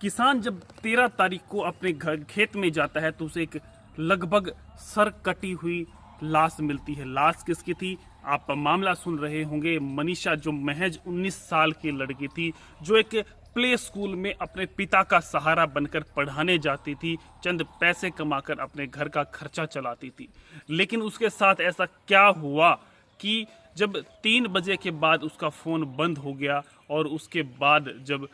किसान जब 13 तारीख को अपने घर खेत में जाता है तो उसे एक लगभग सर कटी हुई लाश मिलती है। लाश किसकी थी? आप मामला सुन रहे होंगे। मनीषा जो महज 19 साल की लड़की थी, जो एक प्ले स्कूल में अपने पिता का सहारा बनकर पढ़ाने जाती थी, चंद पैसे कमाकर अपने घर का खर्चा चलाती थी। लेकिन उसके साथ ऐसा क्या हुआ कि जब 3 बजे के बाद उसका फ़ोन बंद हो गया और उसके बाद जब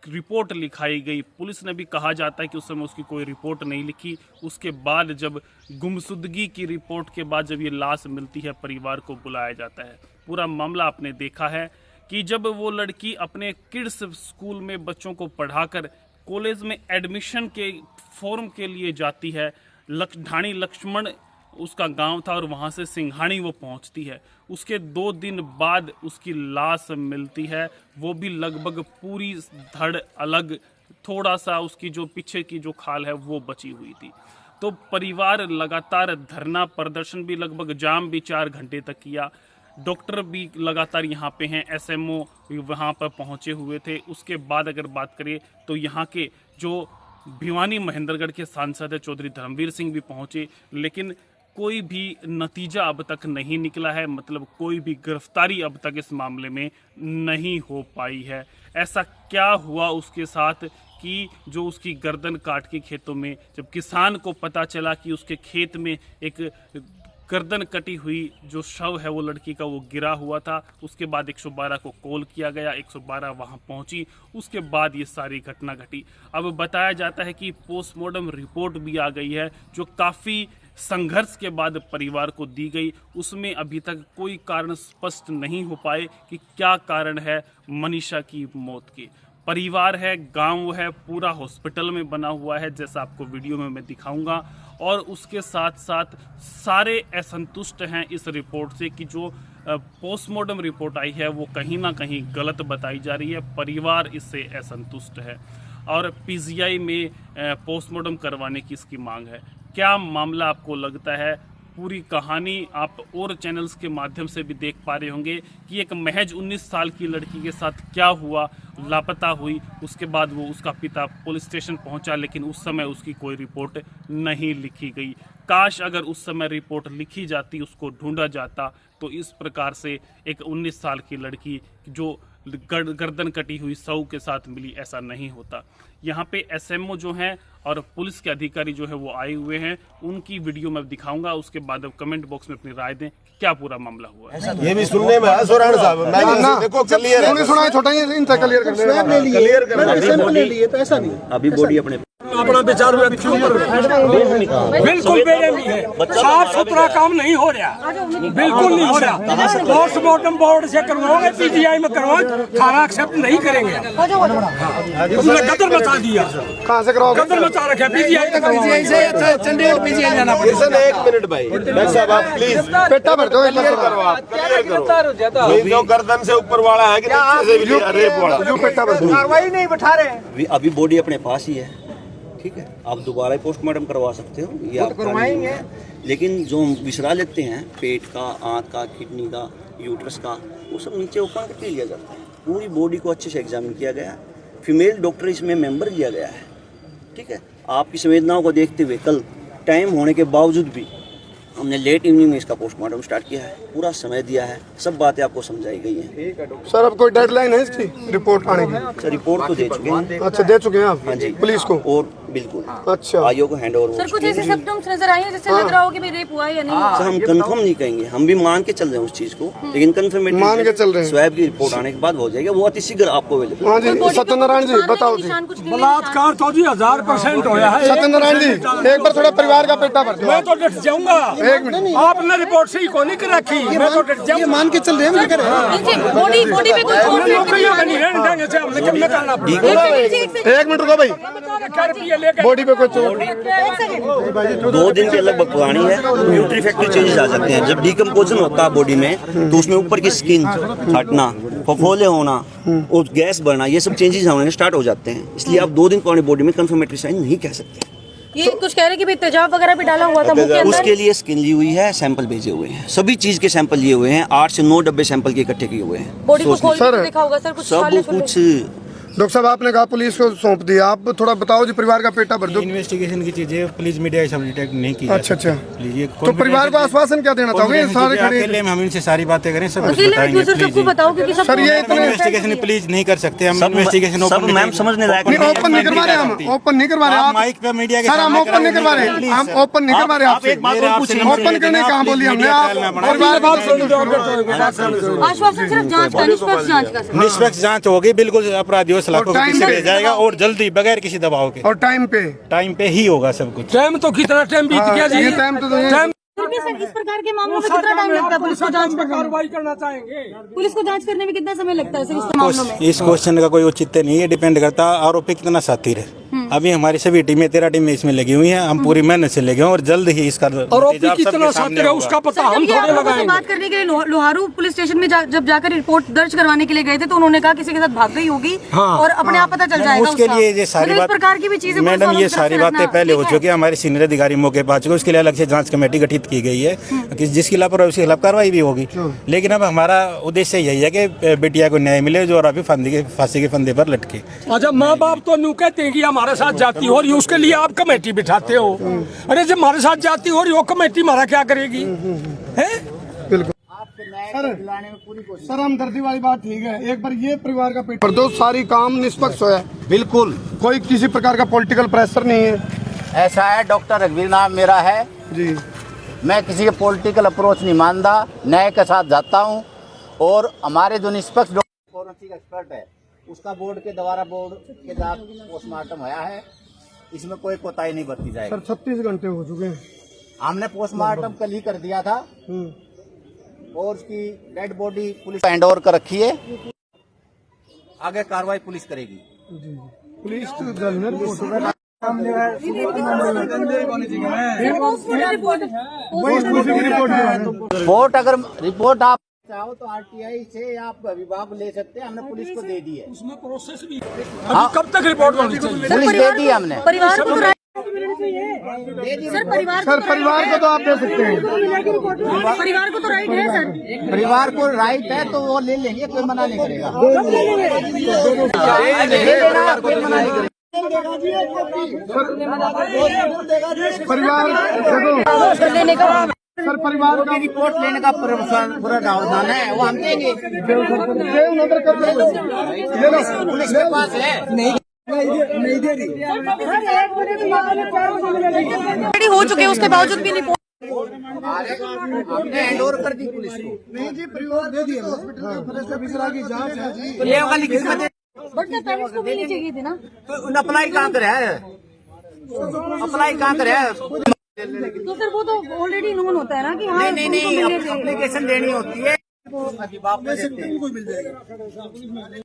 रिपोर्ट लिखाई गई, पुलिस ने भी कहा जाता है कि उस समय उसकी कोई रिपोर्ट नहीं लिखी। उसके बाद जब गुमशुदगी की रिपोर्ट के बाद जब ये लाश मिलती है, परिवार को बुलाया जाता है। पूरा मामला आपने देखा है कि जब वो लड़की अपने किड्स स्कूल में बच्चों को पढ़ाकर कॉलेज में एडमिशन के फॉर्म के लिए जाती है, ढाणी लक्ष्मण उसका गांव था और वहां से सिंघाणी वो पहुंचती है। उसके 2 दिन बाद उसकी लाश मिलती है, वो भी लगभग पूरी धड़ अलग, थोड़ा सा उसकी जो पीछे की जो खाल है वो बची हुई थी। तो परिवार लगातार धरना प्रदर्शन भी, लगभग जाम भी 4 घंटे तक किया। डॉक्टर भी लगातार यहाँ पे हैं, एसएमओ वहाँ पर पहुँचे हुए थे। उसके बाद अगर बात करें तो यहाँ के जो भिवानी महेंद्रगढ़ के सांसद है चौधरी धर्मवीर सिंह भी पहुँचे, लेकिन कोई भी नतीजा अब तक नहीं निकला है। मतलब कोई भी गिरफ्तारी अब तक इस मामले में नहीं हो पाई है। ऐसा क्या हुआ उसके साथ कि जो उसकी गर्दन काट के खेतों में, जब किसान को पता चला कि उसके खेत में एक गर्दन कटी हुई जो शव है वो लड़की का वो गिरा हुआ था, उसके बाद 112 को कॉल किया गया, 112 वहां पहुंची। उसके बाद ये सारी घटना घटी। अब बताया जाता है कि पोस्टमार्टम रिपोर्ट भी आ गई है, जो काफ़ी संघर्ष के बाद परिवार को दी गई। उसमें अभी तक कोई कारण स्पष्ट नहीं हो पाए कि क्या कारण है मनीषा की मौत के। परिवार है, गांव है, पूरा हॉस्पिटल में बना हुआ है, जैसा आपको वीडियो में मैं दिखाऊंगा। और उसके साथ साथ सारे असंतुष्ट हैं इस रिपोर्ट से कि जो पोस्टमार्टम रिपोर्ट आई है वो कहीं ना कहीं गलत बताई जा रही है। परिवार इससे असंतुष्ट है और पीजीआई में पोस्टमार्टम करवाने की इसकी मांग है। क्या मामला आपको लगता है? पूरी कहानी आप और चैनल्स के माध्यम से भी देख पा रहे होंगे कि एक महज 19 साल की लड़की के साथ क्या हुआ, लापता हुई। उसके बाद वो उसका पिता पुलिस स्टेशन पहुंचा, लेकिन उस समय उसकी कोई रिपोर्ट नहीं लिखी गई। काश अगर उस समय रिपोर्ट लिखी जाती, उसको ढूंढा जाता, तो इस प्रकार से एक 19 साल की लड़की जो गर्दन कटी हुई शव के साथ मिली, ऐसा नहीं होता। यहाँ पे एसएमओ जो हैं और पुलिस के अधिकारी जो है वो आए हुए हैं, उनकी वीडियो मैं दिखाऊंगा। उसके बाद अब कमेंट बॉक्स में अपनी राय दें क्या पूरा मामला हुआ है। ये भी सुनने में सोरान साहब देखो क्लियर है, सुना छोटा ही इनसे क्लियर कर ले तो ऐसा नहीं। अभी बॉडी अपने अपना विचार व्यक्ति बिल्कुल बेरहमी है। साफ सुथरा काम नहीं हो रहा, बिल्कुल नहीं हो रहा। पोस्टमार्टम बोर्ड से करवाओगे, पीजीआई में करवाओगे, थाना एक्सेप्ट नहीं करेंगे। उसने गदर मचा दिया। कहाँ से कराओगे? गदर मचा रखा पीजीआई से चंडीगढ़ पीजीआई जाना पड़ेगा। 1 मिनट भाई, डॉक्टर साहब आप प्लीज पेटा भर दो, जो गर्दन से ऊपर वाला है कि नीचे से रेप वाला, जो पेटा भर दो, कार्रवाई नहीं बैठा रहे। अभी बॉडी अपने पास ही है, ठीक है। आप दोबारा पोस्टमार्टम करवा सकते हो, ये आप करवाएंगे। लेकिन जो विसरा लेते हैं पेट का, आंत का, किडनी का, यूट्रस का, वो सब नीचे ऊपर करके लिया जाता है। पूरी बॉडी को अच्छे से एग्जामिन किया गया है, फीमेल डॉक्टर इसमें मेंबर लिया गया है, ठीक है। आपकी संवेदनाओं को देखते हुए कल टाइम होने के बावजूद भी हमने लेट इवनिंग में इसका पोस्टमार्टम स्टार्ट किया है। पूरा समय दिया है, सब बातें आपको समझाई गई हैं। सर अब कोई डेडलाइन है इसकी रिपोर्ट आने की? सर रिपोर्ट तो दे चुके हैं। अच्छा दे चुके हैं आप? हाँ जी, पुलिस को? और बिल्कुल अच्छा, आयोग को हैंड ओवर। सर कुछ ऐसे सिम्टम्स नजर आए हैं जिससे लग रहा हो कि रेप हुआ है या नहीं? सर हम कंफर्म नहीं कहेंगे, हम भी मान के चल रहे हैं उस चीज को, लेकिन कंफर्मेटरी मान के चल रहे हैं। स्वैब की रिपोर्ट आने के बाद हो जाएगा, वो अति शीघ्र आपको अवेलेबल। हाँ जी, सत्यनारायण जी बताओ जी। बलात्कार तो जी 1000% होया है। सत्यनारायण जी एक बार थोड़ा परिवार का पेटा भर दो। मैं तो डट जाऊंगा। 1 मिनट, आपने रिपोर्ट सही को नहीं रखी, मैं तो डट जाऊंगा। मान के चल रहे हैं, बॉडी पे कोई चोट नहीं है। 1 मिनट रुको भाई, बॉडी पे कोई चोट? 2 दिन के लगभग पुरानी है। न्यूट्री फैक्ट्री चेंजेस आ जाते हैं जब डिकम्पोजन होता है बॉडी में, तो उसमें ऊपर की स्किन हटना, फफोले होना और गैस बढ़ना, ये सब चेंजेस होने स्टार्ट हो जाते हैं। इसलिए आप 2 दिन पुरानी बॉडी में कंफर्मेटरी साइन नहीं कह सकते। ये कुछ कह रहे कि तेजाब वगैरह भी डाला हुआ था मुंह के अंदर। उसके लिए स्किन ली हुई है, सैंपल भेजे हुए हैं, सभी चीज के सैंपल लिए हुए हैं। 8 से 9 डब्बे सैंपल के इकट्ठे किए हुए हैं। बॉडी को खोल के देखा होगा सर, कुछ सब कुछ डॉक्टर साहब आपने कहा पुलिस को सौंप दिया, आप थोड़ा बताओ जी, परिवार का पेटा भर दो। इन्वेस्टिगेशन की चीजें प्लीज मीडिया सब डिटेक्ट नहीं की। अच्छा अच्छा, प्लीज ये तो परिवार को आश्वासन क्या देना चाहोगे? सारे खड़े हम इनसे सारी बातें करें, सब कुछ अकेले बताएंगे। सर सबको बताओ क्योंकि सब सर ये इतने इन्वेस्टिगेशन प्लीज नहीं कर सकते हम। सब इन्वेस्टिगेशन सब मैम समझने लायक नहीं, ओपन नहीं करवा रहे हम, ओपन नहीं करवा रहे आप आप माइक पे मीडिया के सर, हम सामने ओपन नहीं करवा रहे, प्लीज हम सर। ओपन नहीं करवा रहे आप आपसे। एक बात और पूछिए, ओपन करने कहाँ बोली हमने? आप परिवार आश्वासन सिर्फ जांच का, निष्पक्ष जांच का सर। निष्पक्ष जांच होगी, बिल्कुल अपराधियों से लाखों टाइम पीछे पे- ले जाएगा और जल्दी बगैर किसी दबाव के और टाइम टाइम पे ही होगा सब कुछ। टाइम तो कितना टाइम बीत गया जी। ये टाइम तो टाइम फिर भी सर इस प्रकार के मामलों में कितना टाइम लगता है पुलिस को जांच में करने में? कार्रवाई करना चाहेंगे। पुलिस को जांच करने में कितना समय लगता है सर इस मामलों में? इस क्वेश्चन का कोई औचित्य नहीं है, डिपेंड करता है आरोपी कितना साथी है। अभी हमारी सभी टीमें 13 टीमें इसमें लगी हुई हैं, हम पूरी मेहनत से लगे हैं और जल्द ही इसका आरोपी नतीजा आप कितना सबके साथ सामने है होगा। उसका पता सर, हम जब ये थोड़े आप लोगों से लगाएंगे। बात करने के लिए लोहारू पुलिस स्टेशन में जब जाकर रिपोर्ट दर्ज करवाने के लिए गए थे तो उन्होंने कहा किसी के साथ भाग गई होगी और अपने आप पता चल जाएगा उसके उसका। लिए ये सारी मतलब इस बात प्रकार की भी चीजें पुलिस मैडम, वालों ये की तरफ सारी से बातें रखना, पहले हो ठीक है? चुकी है, हमारे सीनियर अधिकारी मौके पर आ चुके हैं, उसके लिए अलग से जांच कमेटी गठित की गई है कि जिसकी लापरवाही उसके खिलाफ कार्रवाई भी होगी। लेकिन अब हमारा उद्देश्य यही है कि बेटिया को न्याय मिले जो अभी फांसी के फंदे पर लटके। अच्छा, माँ बाप तो न्यू कहते हैं कि हमारे साथ जाती हो रही है, उसके लिए आप कमेटी बिठाते हो। अरे जब हमारे साथ जाती हो रही हो, कमेटी हमारा क्या करेगी? हैं? बिल्कुल सर, हमदर्दी वाली बात ठीक है, एक बार ये परिवार का पेट भर दो, सारी काम निष्पक्ष है, बिल्कुल कोई किसी प्रकार का पॉलिटिकल प्रेशर नहीं है। ऐसा है। डॉक्टर रघुवीर नाम मेरा है जी, मैं किसी के पॉलिटिकल अप्रोच नहीं मानता, न्याय के साथ जाता हूं। और हमारे जो निष्पक्ष फॉरेंसिक एक्सपर्ट है उसका बोर्ड के द्वारा बोर्ड के साथ पोस्टमार्टम हुआ है, इसमें कोई कोताही नहीं बरती जाएगी। सर 36 घंटे हो चुके हैं। हमने पोस्टमार्टम कल ही कर दिया था और उसकी dead body police hand over कर रखी है, आगे कार्रवाई पुलिस करेगी। पुलिस तो जल्द में रिपोर्ट होगा। रिपोर्ट अगर रिपोर्ट आप चाहो तो आरटीआई से आप विभाग ले सकते हैं, हमने पुलिस को दे दी है। उसमें प्रोसेस भी अभी कब तक रिपोर्ट होनी चाहिए? पुलिस दे दी हमने। परिवार को तो राइट सर परिवार को तो आप दे सकते हैं, परिवार को तो राइट है सर। परिवार को राइट है तो वो ले लेंगे, कोई मना नहीं करेगा। परिवार देखो लेने का सर, परिवार का रिपोर्ट लेने का पूरा प्रावधान है, वो हम देंगे। नंबर कर दो, ले लो, पुलिस के पास है। रेडी हो चुके हैं, उसके बावजूद भी रिपोर्ट हमने हैंड ओवर कर दी पुलिस को। नहीं जी, परिवार दे दिया हॉस्पिटल विसरा की जांच है जी। ये वाली किस्मत है बट सर पेरेंट्स को मिलनी चाहिए थी ना। तो अप्लाई कहाँ करे है, अप्लाई कहाँ करे है? तो सर वो तो ऑलरेडी नोन होता है ना कि हाँ नहीं नहीं, उनको मिलने चाहिए। एप्लीकेशन देनी होती है, अभिभावक को देते हैं।